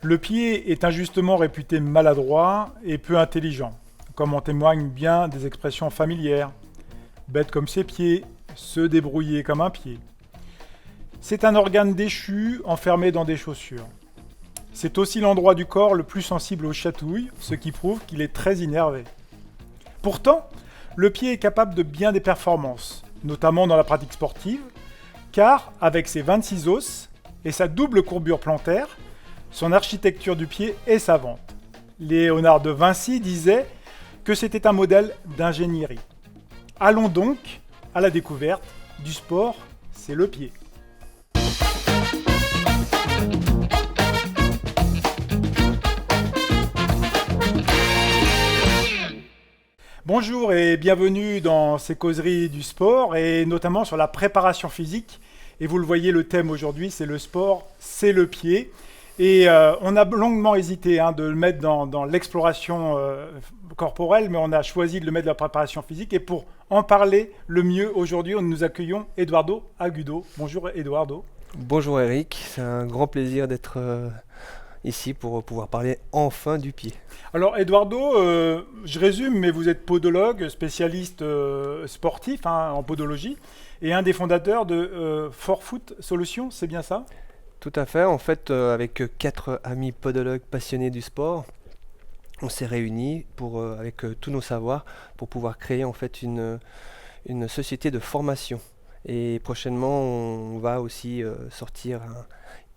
Le pied est injustement réputé maladroit et peu intelligent, comme en témoignent bien des expressions familières. Bête comme ses pieds, se débrouiller comme un pied. C'est un organe déchu enfermé dans des chaussures. C'est aussi l'endroit du corps le plus sensible aux chatouilles, ce qui prouve qu'il est très innervé. Pourtant, le pied est capable de bien des performances, notamment dans la pratique sportive, car avec ses 26 os et sa double courbure plantaire, son architecture du pied est savante. Léonard de Vinci disait que c'était un modèle d'ingénierie. Allons donc à la découverte du sport, c'est le pied. Bonjour et bienvenue dans ces causeries du sport et notamment sur la préparation physique. Et vous le voyez, le thème aujourd'hui, c'est le sport, c'est le pied. Et on a longuement hésité de le mettre dans l'exploration corporelle, mais on a choisi de le mettre dans la préparation physique. Et pour en parler le mieux aujourd'hui, nous accueillons Eduardo Agudo. Bonjour Eduardo. Bonjour Eric, c'est un grand plaisir d'être ici pour pouvoir parler enfin du pied. Alors Eduardo, je résume, mais vous êtes podologue, spécialiste sportif en podologie, et un des fondateurs de Forefoot Solutions, c'est bien ça ? Tout à fait, en fait avec 4 amis podologues passionnés du sport, on s'est réunis avec tous nos savoirs pour pouvoir créer en fait une société de formation. Et prochainement, on va aussi sortir un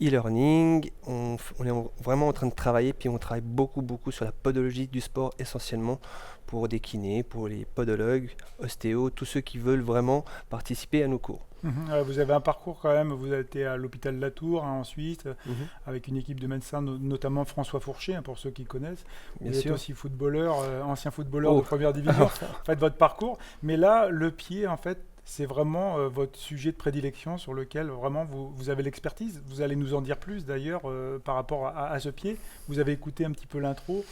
e-learning. On est vraiment en train de travailler, puis on travaille beaucoup sur la podologie du sport essentiellement pour des kinés, pour les podologues, ostéos, tous ceux qui veulent vraiment participer à nos cours. Vous avez un parcours quand même, vous avez été à l'hôpital Latour en Suisse, avec une équipe de médecins, notamment François Fourchet, pour ceux qui connaissent. Vous êtes aussi footballeur, ancien footballeur de première division. Faites votre parcours. Mais là, le pied, en fait, c'est vraiment votre sujet de prédilection sur lequel vraiment vous avez l'expertise. Vous allez nous en dire plus d'ailleurs par rapport à ce pied. Vous avez écouté un petit peu l'intro.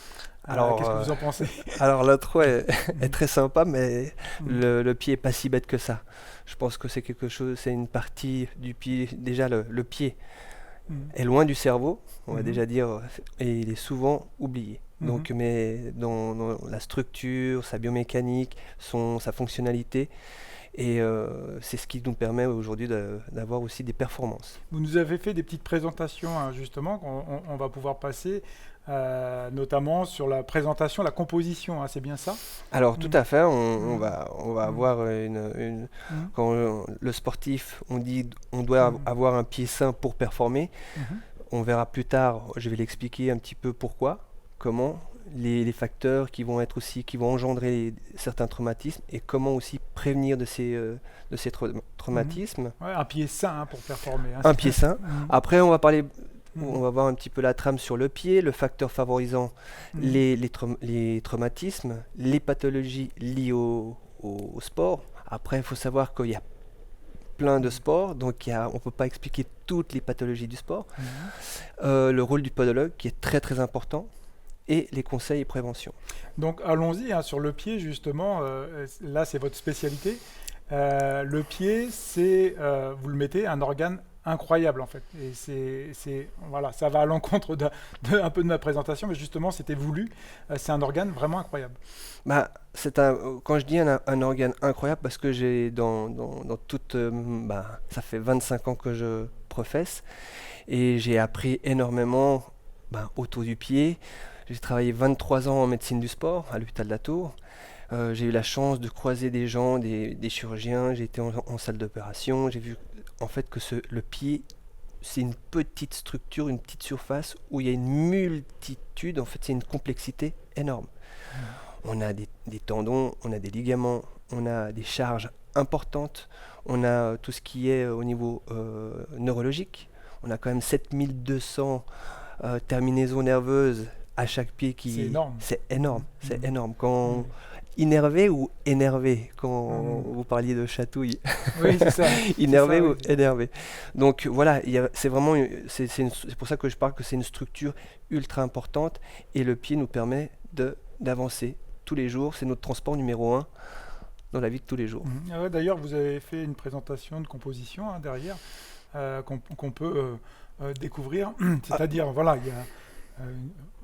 Alors, qu'est-ce que vous en pensez ? Alors l'intro est très sympa, mais le pied est pas si bête que ça. Je pense que c'est quelque chose, c'est une partie du pied. Déjà le pied est loin du cerveau, on va déjà dire, et il est souvent oublié. Donc, mais dans la structure, sa biomécanique, sa fonctionnalité. Et c'est ce qui nous permet aujourd'hui d'avoir aussi des performances. Vous nous avez fait des petites présentations justement qu'on va pouvoir passer, notamment sur la présentation, la composition, c'est bien ça ? Alors tout à fait, on va avoir quand le sportif, on dit on doit avoir un pied sain pour performer. On verra plus tard, je vais l'expliquer un petit peu pourquoi, comment. Les facteurs qui vont engendrer certains traumatismes et comment aussi prévenir de ces traumatismes. Ouais, un pied sain pour performer. Un pied sain. Après, on va parler, on va voir un petit peu la trame sur le pied, le facteur favorisant les traumatismes, les pathologies liées au sport. Après, il faut savoir qu'il y a plein de sports, donc on ne peut pas expliquer toutes les pathologies du sport. Le rôle du podologue qui est très très important. Et les conseils et prévention. Donc allons-y sur le pied justement, là c'est votre spécialité. Le pied, c'est, vous le mettez, un organe incroyable en fait. Et voilà, ça va à l'encontre un peu de ma présentation, mais justement c'était voulu. C'est un organe vraiment incroyable. Quand je dis un organe incroyable, parce que j'ai dans toute, ça fait 25 ans que je professe et j'ai appris énormément autour du pied. J'ai travaillé 23 ans en médecine du sport à l'hôpital de Latour. J'ai eu la chance de croiser des gens, des chirurgiens. J'ai été en salle d'opération. J'ai vu en fait que le pied, c'est une petite structure, une petite surface où il y a une multitude. En fait, c'est une complexité énorme. On a des tendons, on a des ligaments, on a des charges importantes. On a tout ce qui est au niveau neurologique. On a quand même 7200 terminaisons nerveuses à chaque pied c'est énorme. C'est énorme. Quand innervé ou énervé, quand vous parliez de chatouille. Oui, c'est ça. Innervé ou énervé. Donc voilà, c'est pour ça que je parle que c'est une structure ultra importante et le pied nous permet d'avancer tous les jours. C'est notre transport numéro 1 dans la vie de tous les jours. D'ailleurs, vous avez fait une présentation de composition derrière qu'on peut découvrir. C'est-à-dire, voilà, il y a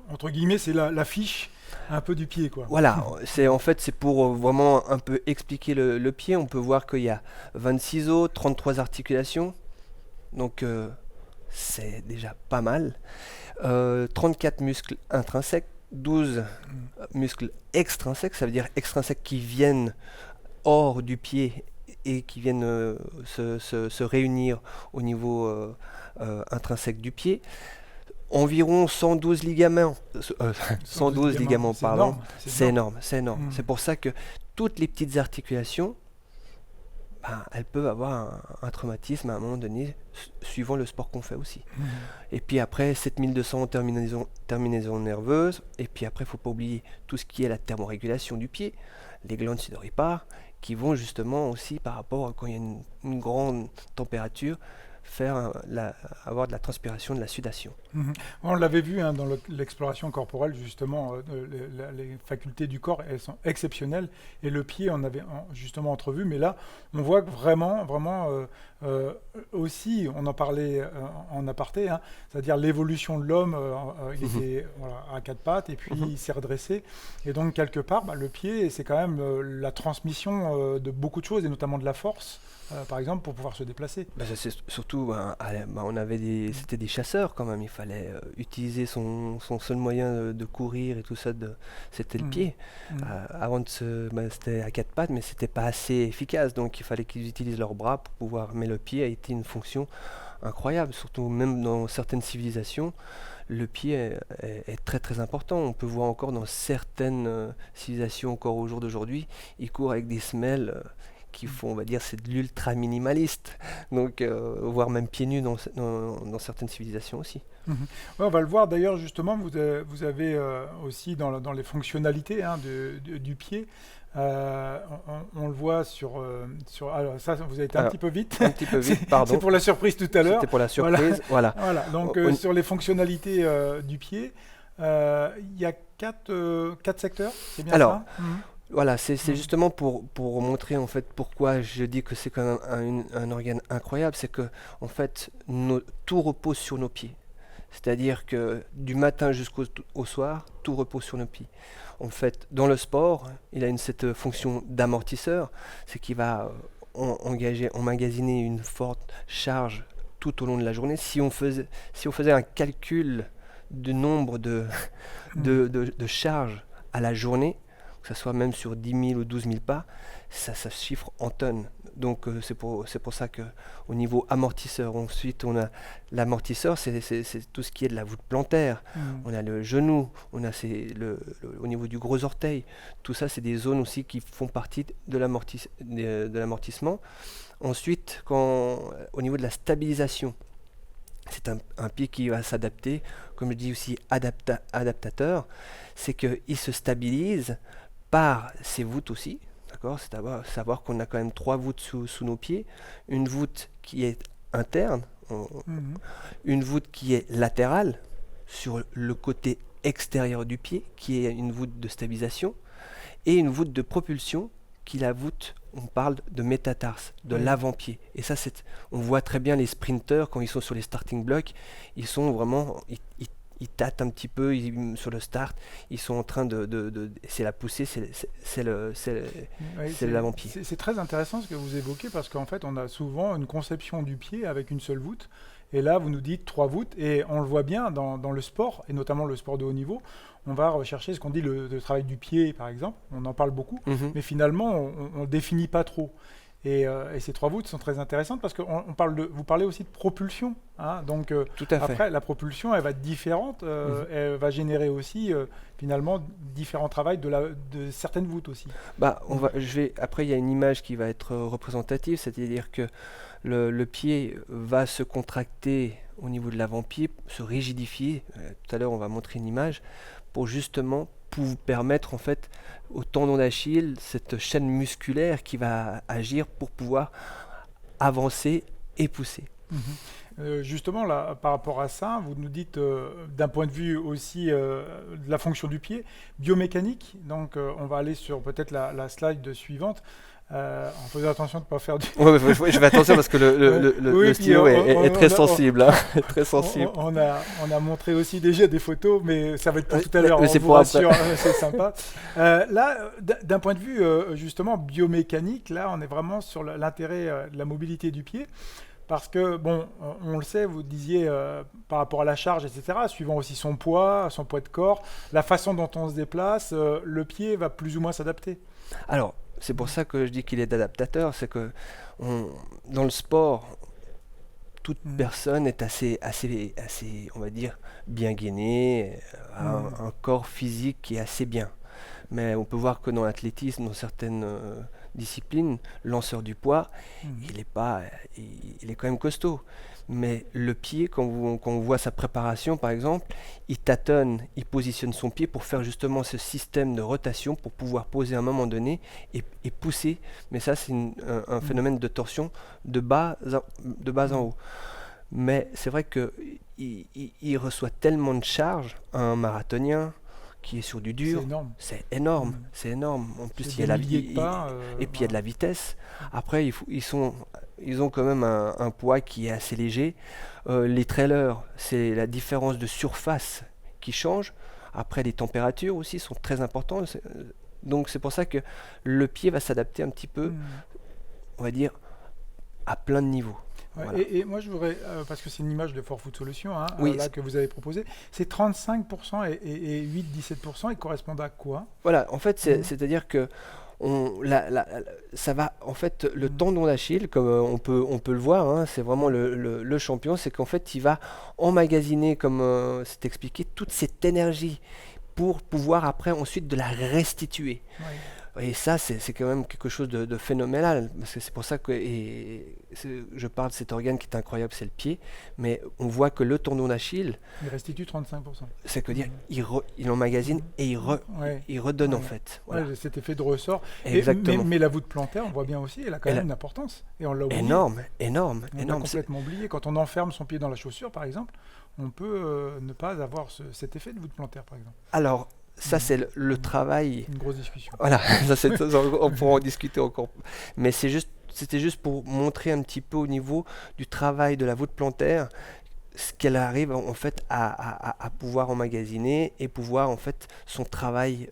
Entre guillemets, c'est la fiche un peu du pied, quoi. Voilà, c'est pour vraiment un peu expliquer le pied. On peut voir qu'il y a 26 os, 33 articulations, donc c'est déjà pas mal. 34 muscles intrinsèques, 12 muscles extrinsèques, ça veut dire extrinsèques qui viennent hors du pied et qui viennent se réunir au niveau intrinsèque du pied. Environ 112 ligaments, 112 ligaments, c'est pardon. énorme, C'est énorme, c'est énorme. Mm. C'est pour ça que toutes les petites articulations, ben, elles peuvent avoir un traumatisme à un moment donné, suivant le sport qu'on fait aussi. Mhm. Et puis après, 7200 terminaisons nerveuses. Et puis après, il ne faut pas oublier tout ce qui est la thermorégulation du pied, les glandes sudoripares, qui vont justement aussi, par rapport à quand il y a une grande température, avoir de la transpiration, de la sudation. Mhm. On l'avait vu hein, dans l'exploration corporelle, justement, les facultés du corps, elles sont exceptionnelles. Et le pied, on avait justement entrevu, mais là, on voit que vraiment, aussi, on en parlait en aparté, hein, c'est-à-dire l'évolution de l'homme, il était voilà, à quatre pattes, et puis il s'est redressé. Et donc, quelque part, le pied, c'est quand même la transmission de beaucoup de choses, et notamment de la force. Par exemple, pour pouvoir se déplacer. Ça, c'est surtout, c'était des chasseurs quand même. Il fallait utiliser son seul moyen de courir et tout ça. C'était le pied. Avant c'était à quatre pattes, mais c'était pas assez efficace. Donc il fallait qu'ils utilisent leurs bras pour pouvoir. Mais le pied a été une fonction incroyable. Surtout même dans certaines civilisations, le pied est très très important. On peut voir encore dans certaines civilisations encore au jour d'aujourd'hui, ils courent avec des semelles. Qui font, on va dire, c'est de l'ultra minimaliste, donc voire même pieds nus dans certaines civilisations aussi. Ouais, on va le voir d'ailleurs justement, vous avez aussi dans les fonctionnalités hein, du pied, on le voit alors ça vous avez été un petit peu vite. Un petit peu vite, pardon. C'est pour la surprise tout à l'heure. C'était pour la surprise, voilà. Donc sur les fonctionnalités du pied, il y a quatre secteurs, c'est bien alors, ça Voilà, c'est justement pour montrer en fait pourquoi je dis que c'est quand même un organe incroyable, c'est que en fait tout repose sur nos pieds. C'est-à-dire que du matin jusqu'au soir, tout repose sur nos pieds. En fait, dans le sport, il a cette fonction d'amortisseur, c'est qu'il va emmagasiner une forte charge tout au long de la journée. Si on faisait un calcul du nombre de charges à la journée, que ce soit même sur 10 000 ou 12 000 pas, ça se chiffre en tonnes. Donc c'est pour ça qu'au niveau amortisseur, ensuite on a l'amortisseur, c'est tout ce qui est de la voûte plantaire, on a le genou, on a au niveau du gros orteil, tout ça c'est des zones aussi qui font partie de l'amortissement. Ensuite, au niveau de la stabilisation, c'est un pied qui va s'adapter, comme je dis aussi adaptateur, c'est qu'il se stabilise par ses voûtes aussi, d'accord ? C'est à savoir qu'on a quand même 3 voûtes sous nos pieds, une voûte qui est interne, une voûte qui est latérale, sur le côté extérieur du pied, qui est une voûte de stabilisation, et une voûte de propulsion, qui est la voûte, on parle de métatarse, de l'avant-pied. Et ça, on voit très bien les sprinteurs, quand ils sont sur les starting blocks, ils sont vraiment... Ils tâtent un petit peu sur le start, ils sont en train c'est la poussée, c'est l'avant-pied. C'est très intéressant ce que vous évoquez parce qu'en fait on a souvent une conception du pied avec une seule voûte et là vous nous dites 3 voûtes et on le voit bien dans le sport et notamment le sport de haut niveau, on va rechercher ce qu'on dit le travail du pied par exemple, on en parle beaucoup, mais finalement on ne définit pas trop. Et ces 3 voûtes sont très intéressantes parce que vous parlez aussi de propulsion. Hein, donc tout à fait. Après, la propulsion, elle va être différente. Elle va générer aussi, finalement, différents travails de certaines voûtes aussi. Après, il y a une image qui va être représentative, c'est-à-dire que le pied va se contracter au niveau de l'avant-pied, se rigidifier. Tout à l'heure, on va montrer une image pour justement vous permettre en fait au tendon d'Achille, cette chaîne musculaire qui va agir pour pouvoir avancer et pousser. Justement, là, par rapport à ça, vous nous dites d'un point de vue aussi de la fonction du pied, biomécanique, donc on va aller sur peut-être la slide suivante. en faisant attention de ne pas faire du... Je fais attention parce que Ouais. Oui, le puis stylo est très on a, sensible, hein, très sensible. on a montré aussi déjà des photos, mais ça va être pour tout à l'heure, Mais on c'est vous pour après. rassure, c'est sympa. Là, d'un point de vue justement biomécanique, là, on est vraiment sur l'intérêt de la mobilité du pied. Parce que, bon, on le sait, vous disiez par rapport à la charge, etc., suivant aussi son poids de corps, la façon dont on se déplace, le pied va plus ou moins s'adapter. Alors, c'est pour ça que je dis qu'il est adaptateur, c'est que dans le sport, toute Mhm. personne est on va dire, bien gainée, a Mhm. un corps physique qui est assez bien. Mais on peut voir que dans l'athlétisme, dans certaines disciplines, lanceur du poids, Mhm. il est pas, il est quand même costaud. Mais le pied, quand on voit sa préparation, par exemple, il tâtonne, il positionne son pied pour faire justement ce système de rotation pour pouvoir poser à un moment donné et pousser. Mais ça, c'est un Mhm. phénomène de torsion de bas en Mhm. haut. Mais c'est vrai que il reçoit tellement de charges, un marathonien qui est sur du C'est dur, énorme. c'est énorme, Mhm. c'est énorme. En C'est plus, il y des a milliers de pas. et puis il y a de Voilà. la vitesse. Après, ils ont quand même un poids qui est assez léger. Les trailers, c'est la différence de surface qui change. Après, les températures aussi sont très importantes. Donc c'est pour ça que le pied va s'adapter un petit peu, Mhm. on va dire, à plein de niveaux. Ouais, Voilà. et moi je voudrais, parce que c'est une image de Food Solutions hein, Oui, là que vous avez proposé, c'est 35% et 8-17%, ils correspondent à quoi? voilà, en fait, Mhm. c'est-à-dire que ça va, en fait, le Mhm. tendon d'Achille, comme on peut le voir, hein, c'est vraiment Mhm. le champion, c'est qu'en fait, il va emmagasiner, comme c'est expliqué, toute cette énergie pour pouvoir après ensuite de la restituer. Oui. Et ça, c'est quand même quelque chose de phénoménal, parce que c'est pour ça que je parle de cet organe qui est incroyable, c'est le pied, mais on voit que le tendon d'Achille, Il restitue 35%. c'est que dire, Mhm. il emmagasine Mhm. et Ouais, il redonne en ouais. fait. Voilà, Ouais, cet effet de ressort. exactement. Mais la voûte plantaire, on voit bien aussi, elle a quand Elle même a- une importance. Et on l'a oublié. énorme, énorme, On l'a énorme. complètement oublié. Quand on enferme son pied dans la chaussure, par exemple, on peut ne pas avoir cet effet de voûte plantaire, par exemple. Alors, ça Mhm. c'est le Mhm. travail. Une grosse discussion. Voilà, on pourra en discuter encore. Mais c'était juste pour montrer un petit peu au niveau du travail de la voûte plantaire, ce qu'elle arrive en fait à pouvoir emmagasiner et pouvoir en fait son travail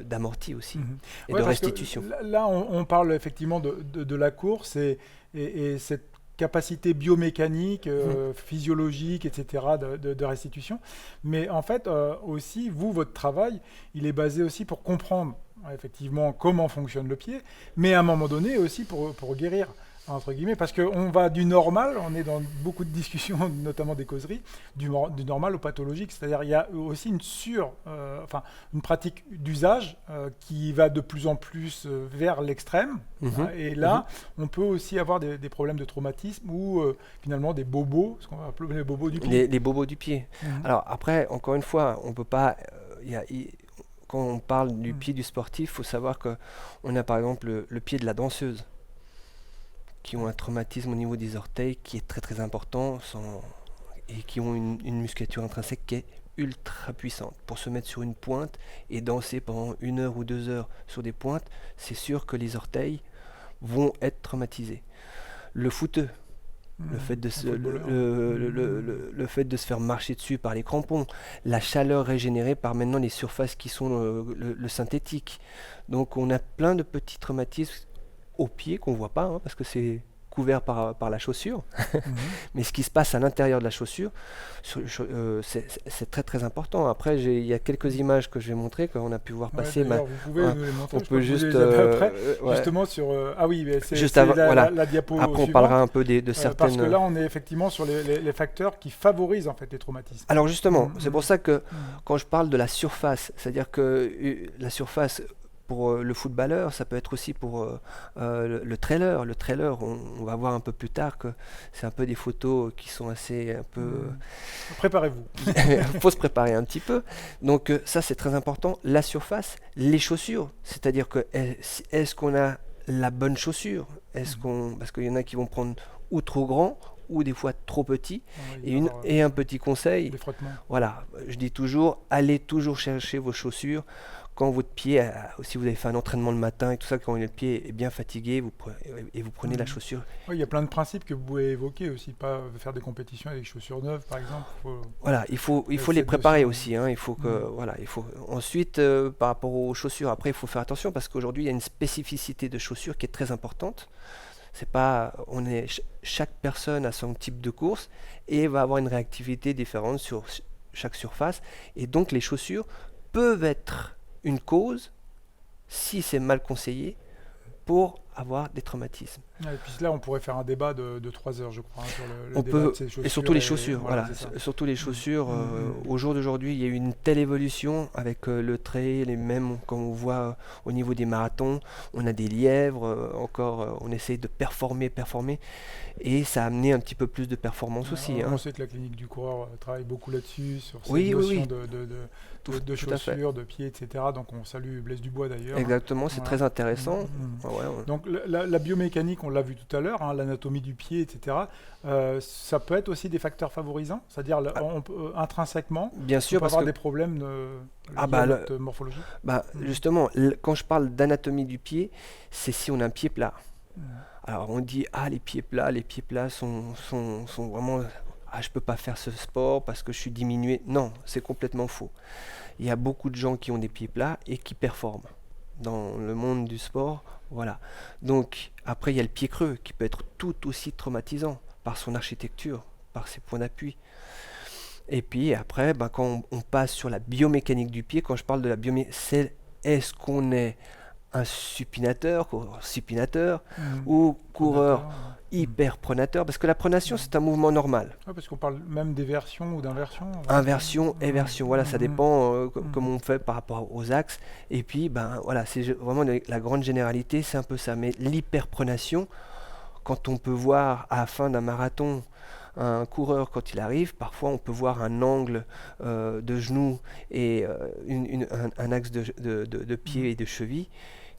d'amorti aussi Mhm. et Ouais, de parce que restitution. là, on parle effectivement de la course et cette capacité biomécanique, Mhm. physiologique, etc., de restitution. Mais en fait, aussi, vous, votre travail, il est basé aussi pour comprendre effectivement comment fonctionne le pied, mais à un moment donné aussi pour guérir, entre guillemets, parce qu'on va du normal, on est dans beaucoup de discussions, notamment des causeries, du normal au pathologique, c'est-à-dire il y a aussi enfin, une pratique d'usage qui va de plus en plus vers l'extrême. Hein, Mhm. et Mhm. là, on peut aussi avoir des problèmes de traumatisme ou finalement des bobos, ce qu'on va appeler les bobos du pied. Les bobos du pied. Mhm. Alors après, encore une fois, on peut pas. Quand on parle du Mhm. pied du sportif, il faut savoir que on a par exemple le pied de la danseuse, qui ont un traumatisme au niveau des orteils qui est très très important et qui ont une musculature intrinsèque qui est ultra puissante. Pour se mettre sur une pointe et danser pendant 1 heure ou 2 heures sur des pointes, c'est sûr que les orteils vont être traumatisés. Le footeux, Mhm. Un footballeur. le fait de se faire marcher dessus par les crampons, la chaleur régénérée par maintenant les surfaces qui sont le synthétique. Donc on a plein de petits traumatismes au pied qu'on voit pas, hein, parce que c'est couvert par la chaussure. Mhm. Mais ce qui se passe à l'intérieur de la chaussure, c'est très très important. Après, il y a quelques images que je vais montrer, qu'on a pu voir Ouais, passer. d'ailleurs, vous pouvez Hein, nous les montrer, on je crois peut que vous juste, les avez après, ouais, justement sur... ah oui, mais juste c'est avant, voilà. la diapo Après, on parlera suivante, un peu de parce que certaines. là, on est effectivement sur les facteurs qui favorisent en fait les traumatismes. Alors justement, c'est Mhm. pour ça que Mhm. quand je parle de la surface, c'est-à-dire que la surface pour le footballeur, ça peut être aussi pour le trailer. Le trailer, on va voir un peu plus tard que c'est un peu des photos qui sont assez un peu. Mhm. Préparez-vous. Il faut se préparer un petit peu. Donc ça, c'est très important. La surface, les chaussures, c'est-à-dire que est-ce qu'on a la bonne chaussure? Est-ce Mhm. qu'on, parce qu'il y en a qui vont prendre ou trop grand ou des fois trop petit. Ouais, il va y avoir Et un petit conseil, des frottements. voilà, je dis toujours, allez toujours chercher vos chaussures quand votre pied, si vous avez fait un entraînement le matin et tout ça, quand le pied est bien fatigué, vous prenez la Mhm. chaussure. Oui, il y a plein de principes que vous pouvez évoquer aussi, pas faire des compétitions avec des chaussures neuves, par exemple. Voilà, il faut les Cette préparer notion. aussi, hein. Il faut que, Mhm. voilà, il faut ensuite par rapport aux chaussures. Après, il faut faire attention parce qu'aujourd'hui, il y a une spécificité de chaussures qui est très importante. C'est pas, chaque personne a son type de course et va avoir une réactivité différente sur chaque surface. Et donc, les chaussures peuvent être une cause, si c'est mal conseillé, pour avoir des traumatismes. Ouais, et puis là, on pourrait faire un débat de 3 heures, je crois, hein, sur le On débat de peut, ces et surtout chaussures. les Et chaussures, voilà, voilà, c'est ça. surtout les Mhm. chaussures. Mhm. Au jour d'aujourd'hui, il y a eu une telle évolution avec le trail, les mêmes, comme on voit au niveau des marathons, on a des lièvres, encore, on essaye de performer, et ça a amené un petit peu plus de performance aussi, On hein. sait que la clinique du coureur travaille beaucoup là-dessus, sur cette Oui, oui, notion oui, de tout à fait. chaussures, de pieds, etc. Donc on salue Blaise Dubois d'ailleurs, hein. Exactement, c'est Voilà. très intéressant. Mhm. Ah ouais, Donc la biomécanique, on l'a vu tout à l'heure, hein, l'anatomie du pied, etc. Ça peut être aussi des facteurs favorisants, c'est-à-dire intrinsèquement, bien on sûr, peut parce avoir que des problèmes ah liés à bah, notre morphologie. Mhm. justement, quand je parle d'anatomie du pied, c'est si on a un pied plat. Mhm. Alors on dit, ah les pieds plats sont vraiment, ah je peux pas faire ce sport parce que je suis diminué. Non, c'est complètement faux. Il y a beaucoup de gens qui ont des pieds plats et qui performent dans le monde du sport. Voilà. Donc après il y a le pied creux qui peut être tout aussi traumatisant par son architecture, par ses points d'appui. Et puis après, ben, quand on passe sur la biomécanique du pied, quand je parle de la biomécanique, c'est est-ce qu'on est un coureur supinateur Mhm. ou coureur Pronateur, ouais. Mhm. hyper pronateur, parce que la pronation c'est un mouvement normal. Ouais, parce qu'on parle même d'éversion ou d'inversion. Inversion, Mhm. éversion, voilà, ça Mhm. dépend Mhm. comment on fait par rapport aux axes. Et puis, ben voilà, c'est vraiment la grande généralité, c'est un peu ça. Mais l'hyperpronation, quand on peut voir à la fin d'un marathon un coureur quand il arrive, parfois on peut voir un angle de genou et un axe de pied et de cheville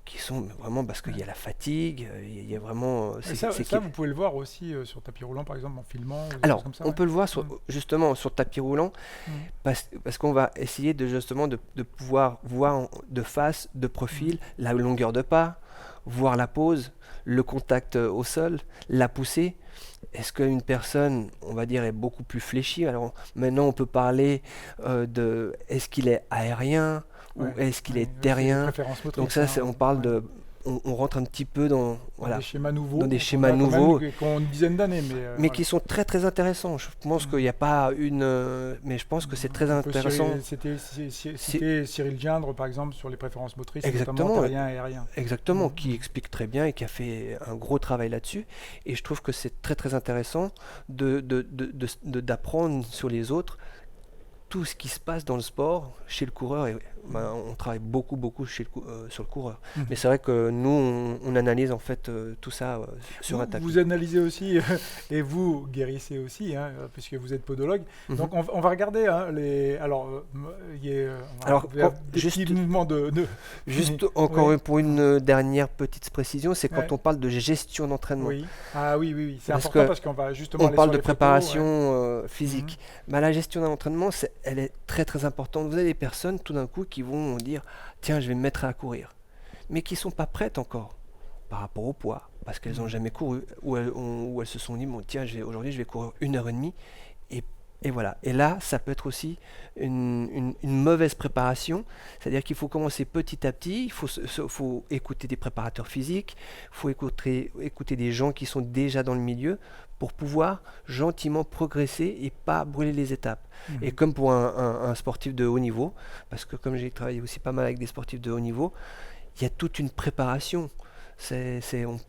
qui sont vraiment parce qu'il y a la fatigue, il y a vraiment. Et ça, vous pouvez le voir aussi sur tapis roulant, par exemple, en filmant ou des choses Alors, comme ça. on Ouais. peut le voir Mhm. justement sur tapis roulant Mhm. parce qu'on va essayer justement de pouvoir voir de face, de profil, la longueur de pas, voir la pose, le contact au sol, la poussée. Est-ce qu'une personne, on va dire, est beaucoup plus fléchie? Alors maintenant, on peut parler est-ce qu'il est aérien ou Ouais, est-ce qu'il ouais, est ouais, c'est des terrien? préférences Donc motrices, ça, hein, on parle ouais. on rentre un petit peu dans, Dans des voilà, schémas dans nouveaux des qu'on schémas a quand même, nouveaux, qui ont une dizaine d'années, mais mais voilà. qui sont très très intéressants. Je pense qu'il Mhm. n'y a pas une, mais je pense que c'est très On peut intéressant. C'est citer Cyril Gindre, par exemple, sur les préférences motrices, et notamment exactement, terrien et aérien. exactement, qui explique très bien et qui a fait un gros travail là-dessus. Et je trouve que c'est très très intéressant d'apprendre sur les autres tout ce qui se passe dans le sport chez le coureur. Et, ben, on travaille beaucoup sur le coureur. Mhm. Mais c'est vrai que nous, on analyse en fait tout ça sur un tapis. Vous analysez aussi, et vous guérissez aussi, hein, puisque vous êtes podologue. Mhm. Donc on va regarder, hein, alors, Alors, il y a des petits mouvements de... juste encore Oui, pour une dernière petite précision, c'est quand ouais, on parle de gestion d'entraînement. oui. Ah oui, oui, oui. C'est Parce important que parce qu'on va justement on aller parle sur de les photos. préparation Ouais. Mhm. physique. Bah, la gestion d'un entraînement, elle est très très importante. Vous avez des personnes tout d'un coup qui vont dire tiens, je vais me mettre à courir, mais qui sont pas prêtes encore par rapport au poids, parce qu'elles n'ont Mhm. jamais couru, ou elles se sont dit bon, tiens, aujourd'hui je vais courir 1 heure et demie, et, et voilà. Et là, ça peut être aussi une mauvaise préparation, c'est-à-dire qu'il faut commencer petit à petit, il faut écouter des préparateurs physiques, il faut écouter des gens qui sont déjà dans le milieu pour pouvoir gentiment progresser et pas brûler les étapes. Et Mhm. comme pour un sportif de haut niveau, parce que comme j'ai travaillé aussi pas mal avec des sportifs de haut niveau, il y a toute une préparation.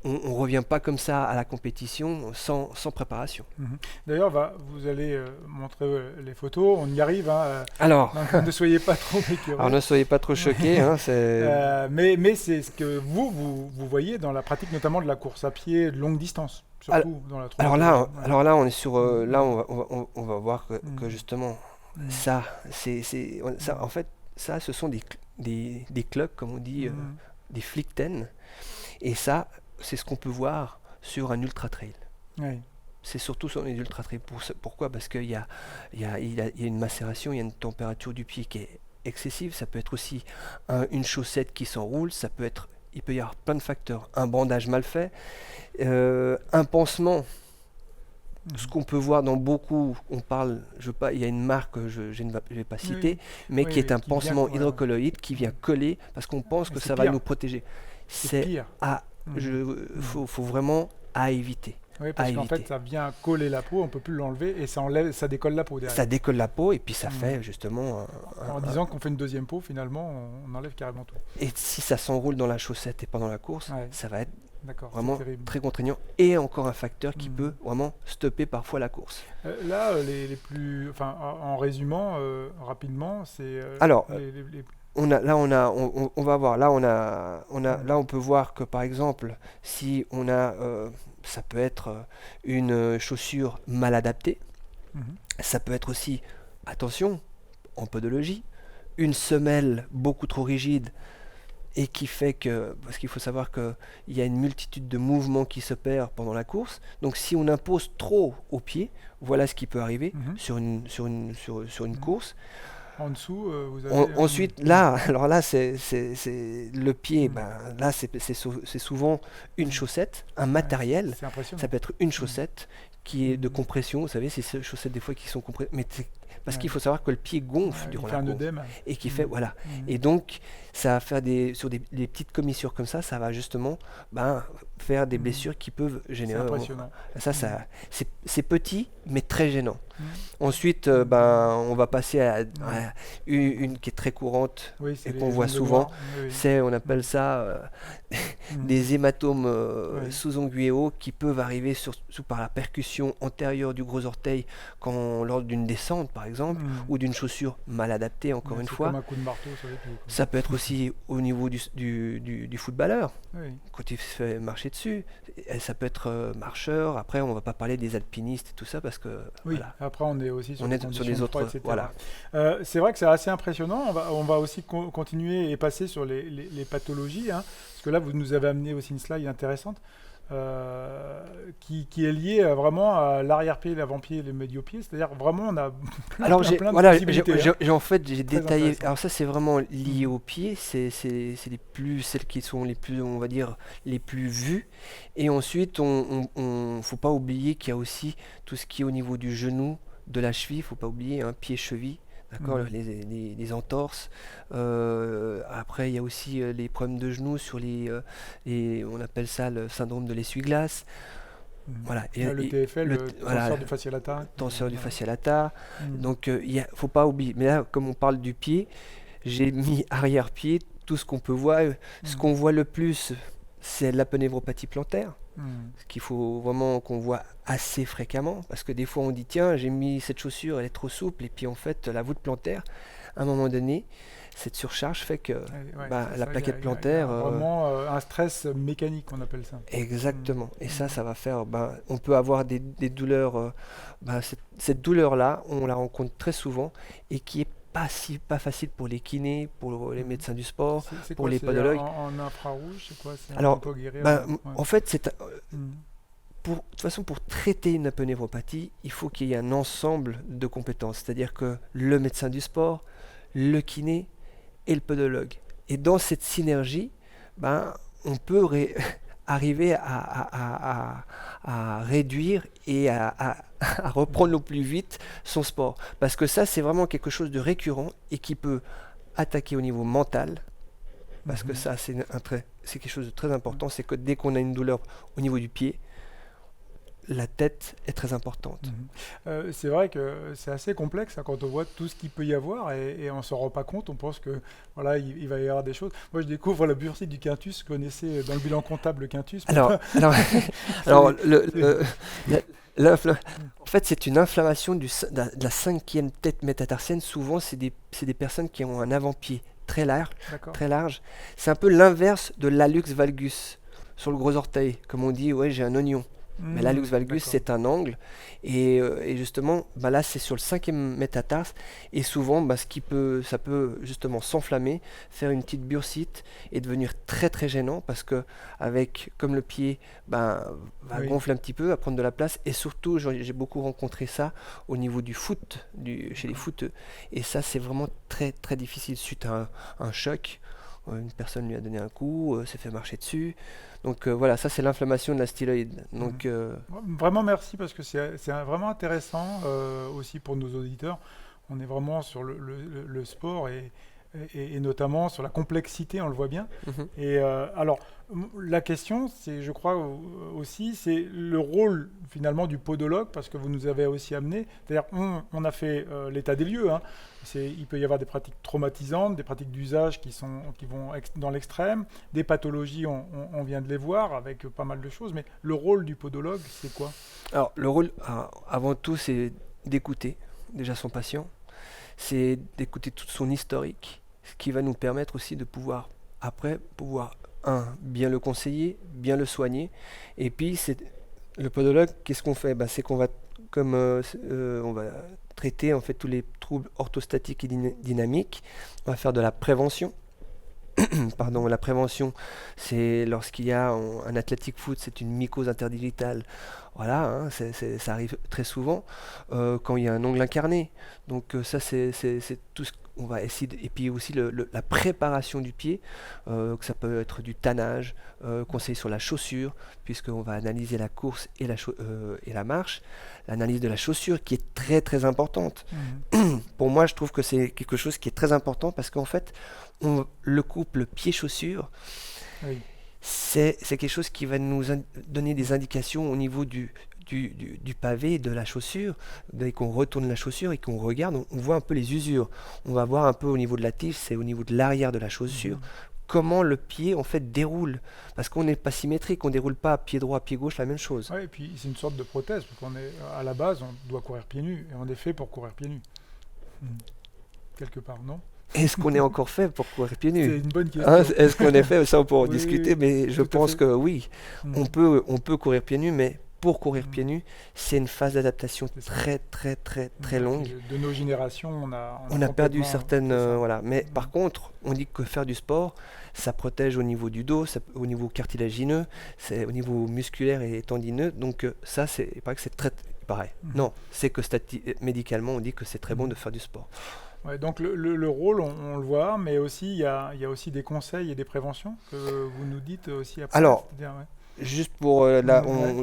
On revient pas comme ça à la compétition sans préparation. Mhm. D'ailleurs, vous allez montrer les photos. On y arrive, hein, Alors, donc ne soyez pas trop alors écœurés. ne soyez pas trop choqués, hein, c'est... Mais c'est ce que vous voyez dans la pratique, notamment de la course à pied de longue distance, Alors, surtout dans la alors trottinette. là, Ouais. alors là, on est sur, là, Mhm. on va voir que Mhm. justement, Mhm. ça, ça, en fait, ça, ce sont des clubs, comme on dit, Mhm. des flickten, et ça, c'est ce qu'on peut voir sur un ultra trail. Ouais. C'est surtout sur les ultra trail. Pourquoi? Parce qu'il y a une macération, il y a une température du pied qui est excessive, ça peut être aussi une chaussette qui s'enroule, il peut y avoir plein de facteurs. Un bandage mal fait, un pansement. Ce qu'on peut voir dans beaucoup, il y a une marque que je ne vais pas citer, mais Oui, qui est un qui vient, pansement hydrocolloïde qui vient coller parce qu'on pense que ça va nous protéger. C'est pire. Faut vraiment à éviter. Oui, parce qu'en fait, ça vient coller la peau, on ne peut plus l'enlever et ça décolle la peau derrière. Ça décolle la peau et puis ça fait justement... En disant qu'on fait une deuxième peau, finalement, on enlève carrément tout. Et si ça s'enroule dans la chaussette et pendant la course, ça va être vraiment très contraignant et encore un facteur qui peut vraiment stopper parfois la course. Là, en résumant rapidement, c'est... Alors, on va voir. Là, on peut voir que par exemple, si on a, ça peut être une chaussure mal adaptée. Ça peut être aussi, attention, en podologie, une semelle beaucoup trop rigide et qui fait que, parce qu'il faut savoir qu'il y a une multitude de mouvements qui s'opèrent pendant la course. Donc si on impose trop au pied, voilà ce qui peut arriver sur une course. En dessous, vous avez... Ensuite, alors là, c'est le pied. Là, c'est souvent une chaussette, un matériel. C'est impressionnant. Ça peut être une chaussette qui est de compression. Vous savez, c'est ces chaussettes des fois qui sont compressées. Mais parce qu'il faut savoir que le pied gonfle durant la course et qui fait Et donc, ça va faire sur des petites commissures comme ça va justement faire des blessures qui peuvent gêner. C'est impressionnant. C'est petit mais très gênant. Ensuite, on va passer à une qui est très courante et qu'on voit souvent. On appelle ça des hématomes sous-onguéaux qui peuvent arriver surtout par la percussion antérieure du gros orteil lors d'une descente par exemple, ou d'une chaussure mal adaptée encore une fois. Comme un coup de marteau sur les pieds. Ça peut être aussi au niveau du footballeur, quand il se fait marcher dessus. Et ça peut être marcheur. Après, on ne va pas parler des alpinistes et tout ça parce que... Après on est aussi sur les autres, etc. C'est vrai que c'est assez impressionnant. On va aussi continuer et passer sur les pathologies, parce que là vous nous avez amené aussi une slide intéressante qui est liée vraiment à l'arrière-pied, l'avant-pied et le médio-pied, c'est-à-dire vraiment on a plein de possibilités. J'ai détaillé. Alors ça c'est vraiment lié aux pieds, c'est celles qui sont les plus, on va dire, les plus vues. Et ensuite on faut pas oublier qu'il y a aussi tout ce qui est au niveau du genou, de la cheville, faut pas oublier pied-cheville. D'accord, les entorses. Après, il y a aussi les problèmes de genoux sur on appelle ça le syndrome de l'essuie-glace. Voilà. Et le TFL, le tenseur du fascia lata. Tenseur du fascia lata. Donc, faut pas oublier. Mais là, comme on parle du pied, j'ai mis arrière-pied, tout ce qu'on peut voir. Ce qu'on voit le plus, c'est l'aponévropathie plantaire. Ce qu'il faut vraiment qu'on voit assez fréquemment, parce que des fois on dit tiens, j'ai mis cette chaussure, elle est trop souple, et puis en fait la voûte plantaire, à un moment donné, cette surcharge fait que la plaquette plantaire... vraiment un stress mécanique, on appelle ça. Exactement. Et ça va faire... on peut avoir des douleurs... cette douleur-là, on la rencontre très souvent, et qui est pas facile pour les kinés, pour les médecins du sport, pour les podologues. En infrarouge, c'est quoi? Alors, en fait, de toute façon, pour traiter une aponévropathie, il faut qu'il y ait un ensemble de compétences. C'est-à-dire que le médecin du sport, le kiné et le podologue. Et dans cette synergie, on peut arriver à réduire et à reprendre au plus vite son sport. Parce que ça, c'est vraiment quelque chose de récurrent et qui peut attaquer au niveau mental. Parce que ça, c'est quelque chose de très important. C'est que dès qu'on a une douleur au niveau du pied, la tête est très importante. C'est vrai que c'est assez complexe quand on voit tout ce qu'il peut y avoir et on ne s'en rend pas compte. On pense que il va y avoir des choses. Moi, je découvre la bursite du quintus. Je connaissais dans le bilan comptable le quintus. En fait, c'est une inflammation de la cinquième tête métatarsienne. Souvent, c'est des personnes qui ont un avant-pied très large. C'est un peu l'inverse de l'hallux valgus sur le gros orteil. Comme on dit, j'ai un oignon. Mais l'hallux valgus, D'accord. c'est un angle. Et justement, bah là, c'est sur le cinquième métatarse. Et souvent, bah, ça peut justement s'enflammer, faire une petite bursite et devenir très très gênant parce que, comme le pied bah, va Oui. gonfler un petit peu, va prendre de la place. Et surtout, j'ai beaucoup rencontré ça au niveau du foot, chez les D'accord. footeux. Et ça, c'est vraiment très très difficile suite à un choc. Une personne lui a donné un coup, s'est fait marcher dessus. Donc voilà, ça c'est l'inflammation de la styloïde. Mhm. Donc Vraiment merci parce que vraiment intéressant aussi pour nos auditeurs. On est vraiment sur le sport et notamment sur la complexité, on le voit bien. mhm, Et alors, la question, c'est, je crois aussi, c'est le rôle finalement du podologue, parce que vous nous avez aussi amené. C'est-à-dire, on a fait l'état des lieux. Hein. Il peut y avoir des pratiques traumatisantes, des pratiques d'usage qui vont dans l'extrême, des pathologies, on vient de les voir avec pas mal de choses. Mais le rôle du podologue, c'est quoi? alors le rôle, avant tout, c'est d'écouter déjà son patient, c'est d'écouter tout son historique, ce qui va nous permettre aussi de pouvoir, après, bien le conseiller, bien le soigner. Et puis, le podologue, qu'est-ce qu'on fait? C'est qu'on va, on va traiter en fait tous les troubles orthostatiques et dynamiques. On va faire de la prévention. Pardon, la prévention, c'est lorsqu'il y a un athletic foot, c'est une mycose interdigitale. Voilà, hein, ça arrive très souvent quand il y a un ongle incarné. Donc ça, c'est tout ce qu'on va essayer. Et puis aussi la préparation du pied, que ça peut être du tannage, conseil sur la chaussure, puisqu'on va analyser la course et la marche. L'analyse de la chaussure qui est très très importante. Mhm. Pour moi, je trouve que c'est quelque chose qui est très important parce qu'en fait, le couple pied-chaussure, Oui. c'est quelque chose qui va nous donner des indications au niveau du pavé, de la chaussure. Dès qu'on retourne la chaussure et qu'on regarde, on voit un peu les usures. On va voir un peu au niveau de la tige, c'est au niveau de l'arrière de la chaussure, Mhm. comment le pied en fait déroule. Parce qu'on n'est pas symétrique, on déroule pas pied droit, pied gauche, la même chose. Ouais, et puis c'est une sorte de prothèse, parce qu'on est à la base, on doit courir pieds nus, et on est fait pour courir pieds nus. Mhm. Quelque part, non? Est-ce qu'on est encore fait pour courir pieds C'est nus? une bonne Hein, question. est-ce qu'on est fait? Ça, on peut en Oui, discuter, oui, mais je tout à pense fait. que oui, Mhm. on peut courir pieds nus, mais pour courir Mhm. pieds nus, c'est une phase d'adaptation C'est ça. très, très, très, très Et puis longue. de nos générations, on a On a perdu complètement. certaines, C'est ça. voilà. Mais Mhm. par contre, on dit que faire du sport, ça protège au niveau du dos, au niveau cartilagineux, c'est au niveau musculaire et tendineux. Donc ça, il paraît que c'est très pareil. Mhm. Non, c'est que médicalement, on dit que c'est très bon Mhm. de faire du sport. Ouais, donc le rôle, on le voit, mais aussi il y a aussi des conseils et des préventions que vous nous dites aussi après. Alors, C'est-à-dire, ouais. juste pour Ouais.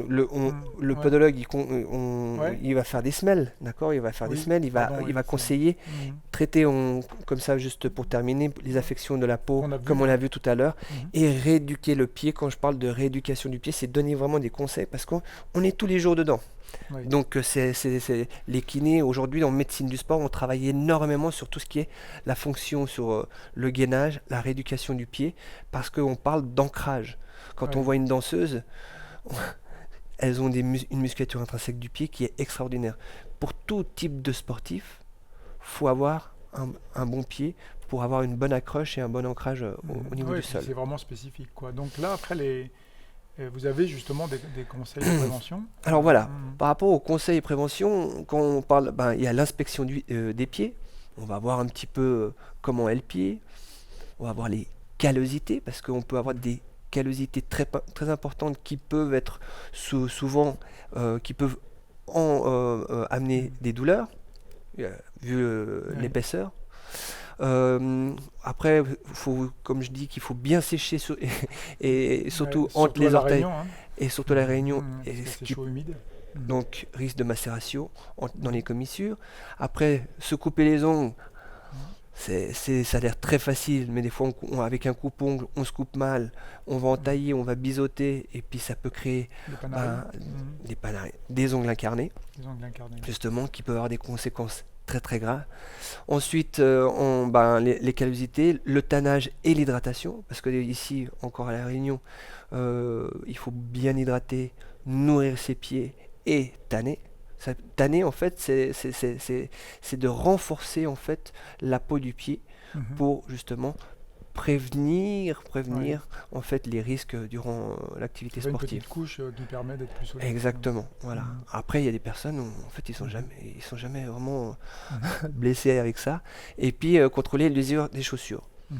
le Ouais. podologue, Ouais. il va faire des semelles, d'accord? Il va faire des Oui. semelles, Pardon, il va oui, c'est vrai. conseiller, Mhm. traiter comme ça, juste pour terminer, les affections de la peau, Qu'on a vu, comme on l'a ouais. vu tout à l'heure, Mhm. et rééduquer le pied. Quand je parle de rééducation du pied, c'est donner vraiment des conseils parce qu'on est tous les jours dedans. Oui. Donc, les kinés, aujourd'hui, en médecine du sport, on travaille énormément sur tout ce qui est la fonction, sur le gainage, la rééducation du pied, parce qu'on parle d'ancrage. Quand on Oui. voit une danseuse, elles ont une musculature intrinsèque du pied qui est extraordinaire. Pour tout type de sportif, faut avoir un bon pied pour avoir une bonne accroche et un bon ancrage au niveau Ouais, du et puis sol. c'est vraiment spécifique, quoi. Donc là, après, vous avez justement des conseils de prévention. Alors voilà, Mhm. par rapport aux conseils et prévention, quand on parle, il y a l'inspection des pieds. On va voir un petit peu comment est le pied. On va voir les callosités, parce qu'on peut avoir Mhm. des callosités très importantes qui peuvent être souvent, qui peuvent amener Mhm. des douleurs, vu Oui. l'épaisseur. Après, comme je dis, qu'il faut bien sécher et Ouais, surtout entre surtout à les La orteils Réunion, hein. et surtout la réunion, Parce et que ce c'est qui chaud humide. Mhm. donc risque de macération dans les Mhm. commissures. Après, se couper les ongles, Mhm. ça a l'air très facile, mais des fois, avec un coupe-ongle, on se coupe mal, on va Mhm. entailler, on va biseauter, et puis ça peut créer Les panaris. ben, des ongles incarnés, Les ongles incarnés. justement, qui peuvent avoir des conséquences très très graves. Ensuite, les callosités, le tannage et l'hydratation, parce que ici, encore à La Réunion, il faut bien hydrater, nourrir ses pieds et tanner. Tanner, en fait, c'est de renforcer en fait la peau du pied Mhm. pour justement prévenir Ouais. en fait les risques durant l'activité Ça fait une sportive. petite couche qui permet d'être plus solide. Exactement, voilà. Mhm. Après, il y a des personnes où en fait Mhm. ils sont jamais vraiment Mhm. blessés avec ça. Et puis contrôler l'usure des chaussures. Mhm.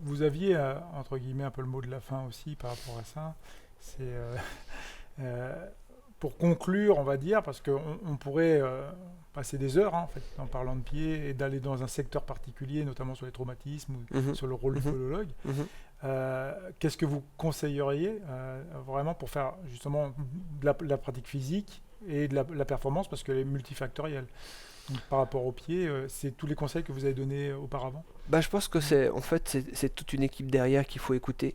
Vous aviez, entre guillemets, un peu le mot de la fin aussi par rapport à ça. C'est euh, pour conclure, on va dire, parce qu'on pourrait passer des heures en fait, en parlant de pied et d'aller dans un secteur particulier, notamment sur les traumatismes ou Mhm, sur le rôle du mhm, podologue. mhm. Qu'est-ce que vous conseilleriez vraiment pour faire justement de la pratique physique et de la performance, parce qu'elle est multifactorielle. Donc, par rapport au pied, c'est tous les conseils que vous avez donnés auparavant. Bah, je pense que c'est toute une équipe derrière qu'il faut écouter.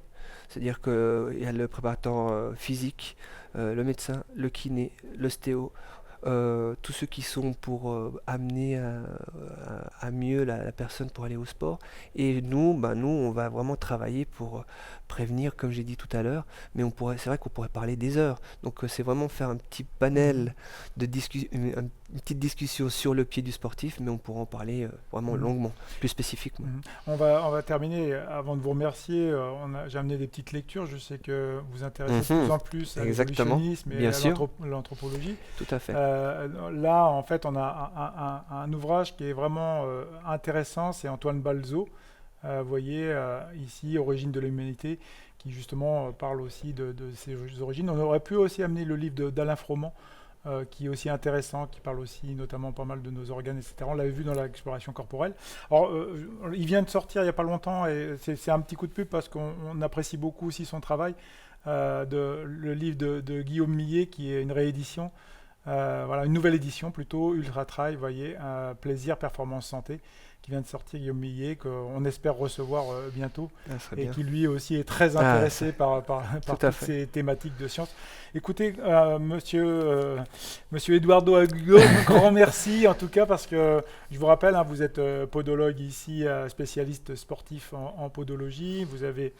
C'est-à-dire qu'il y a le préparateur physique, le médecin, le kiné, l'ostéo, tous ceux qui sont pour amener à mieux la personne pour aller au sport. Et nous, nous, on va vraiment travailler pour prévenir, comme j'ai dit tout à l'heure, mais c'est vrai qu'on pourrait parler des heures. Donc c'est vraiment faire un petit panel de une petite discussion sur le pied du sportif, mais on pourra en parler vraiment Mhm. longuement, plus spécifiquement. Mhm. On va terminer. Avant de vous remercier, j'ai amené des petites lectures. Je sais que vous vous intéressez de plus Mhm. en plus à Exactement, l'évolutionnisme et bien à sûr, l'anthropologie. tout à fait. Là, en fait, on a un ouvrage qui est vraiment intéressant. C'est Antoine Balzo. Vous voyez ici, Origine de l'humanité, qui justement parle aussi de ses origines. On aurait pu aussi amener le livre d'Alain Froment, qui est aussi intéressant, qui parle aussi notamment pas mal de nos organes, etc. On l'avait vu dans l'exploration corporelle. Alors, il vient de sortir il n'y a pas longtemps, et c'est un petit coup de pub parce qu'on apprécie beaucoup aussi son travail, le livre de Guillaume Millet, qui est une réédition, voilà, une nouvelle édition plutôt, Ultra Trail, vous voyez, Plaisir, Performance, Santé, qui vient de sortir, Guillaume Millet, qu'on espère recevoir bientôt, Ça serait et bien. qui lui aussi est très Ah, intéressé tout par à toutes fait. ces thématiques de sciences. Écoutez, monsieur Eduardo Agudo, un grand merci en tout cas, parce que je vous rappelle, hein, vous êtes podologue ici, spécialiste sportif en podologie. Vous avez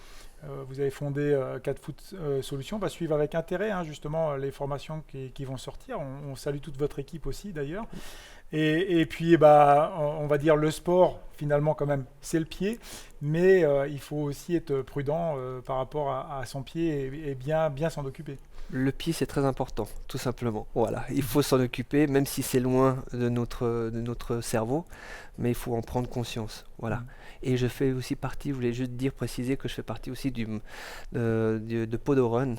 fondé 4 Foot Solutions. On va suivre avec intérêt justement les formations qui vont sortir. On salue toute votre équipe aussi d'ailleurs. Et puis, on va dire le sport, finalement, quand même, c'est le pied, mais il faut aussi être prudent par rapport à son pied et bien s'en occuper. Le pied, c'est très important, tout simplement. Voilà, il faut s'en occuper, même si c'est loin de notre cerveau, mais il faut en prendre conscience. Voilà. Mm. Et je fais aussi partie, je voulais juste préciser que je fais partie aussi de Podorun,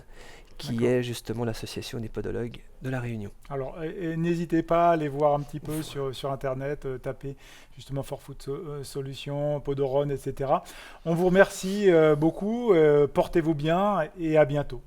qui D'accord. est justement l'association des podologues de la Réunion. Alors, et n'hésitez pas à aller voir un petit peu sur Internet, taper justement Forfoot Solutions, Podoron, etc. On vous remercie beaucoup, portez-vous bien et à bientôt.